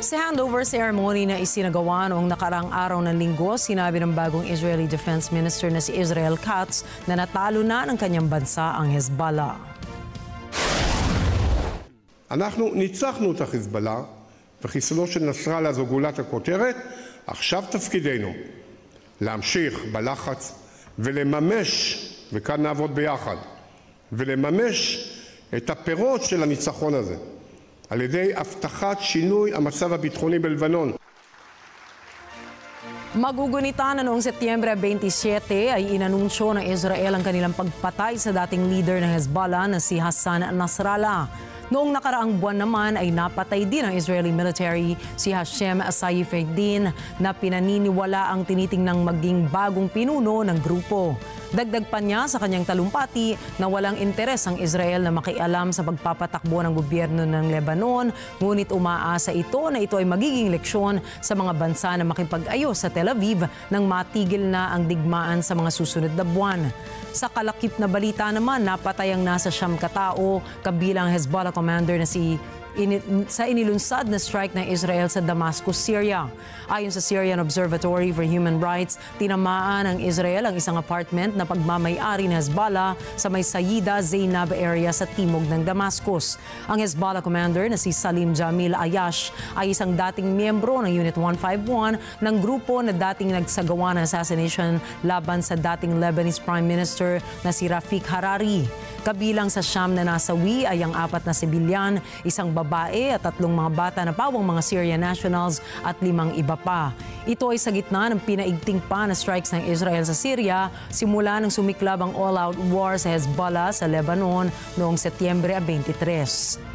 Sa handover ceremony na isinagawa noong nakaraang araw ng linggo, sinabi ng bagong Israeli Defense Minister na si Israel Katz na natalo na ng kanyang bansa ang Hezbollah. אנחנו ניצחנו את החיזבאללה, וחיסולו של נסראללה זו גולת הכותרת. עכשיו תפקידנו להמשיך בלחץ ולממש, וכאן נעבוד ביחד, ולממש את הפירות של הניצחון הזה, על ידי הבטחת שינוי המצב הביטחוני בלבנון. Magugunita na noong Setyembre 27 ay inanunsyo ng Israel ang kanilang pagpatay sa dating leader ng Hezbollah na si Hassan Nasrallah. Noong nakaraang buwan naman ay napatay din ng Israeli military si Hashem Saifuddin na pinaniniwala ang tinitingnang maging bagong pinuno ng grupo. Dagdag pa niya sa kanyang talumpati na walang interes ang Israel na makialam sa pagpapatakbo ng gobyerno ng Lebanon, ngunit umaasa ito na ito ay magiging leksyon sa mga bansa na makipag-ayos sa Tel Aviv nang matigil na ang digmaan sa mga susunod na buwan. Sa kalakip na balita naman, napatay ang nasa 9 katao, kabilang Hezbollah commander na sa inilunsad na strike ng Israel sa Damascus, Syria. Ayon sa Syrian Observatory for Human Rights, tinamaan ng Israel ang isang apartment na pagmamay-ari ng Hezbollah sa may Sayyida Zainab area sa timog ng Damascus. Ang Hezbollah commander na si Salim Jamil Ayash ay isang dating miyembro ng Unit 151 ng grupo na dating nagsagawa ng assassination laban sa dating Lebanese Prime Minister na si Rafik Hariri. Kabilang sa siyam na nasawi ay ang 4 na sibilyan, isang babae at 3 mga bata na pawang mga Syrian nationals at 5 iba pa. Ito ay sa gitna ng pinaigting pa na strikes ng Israel sa Syria simula nang sumiklab ang all-out war sa Hezbollah sa Lebanon noong Setyembre 23.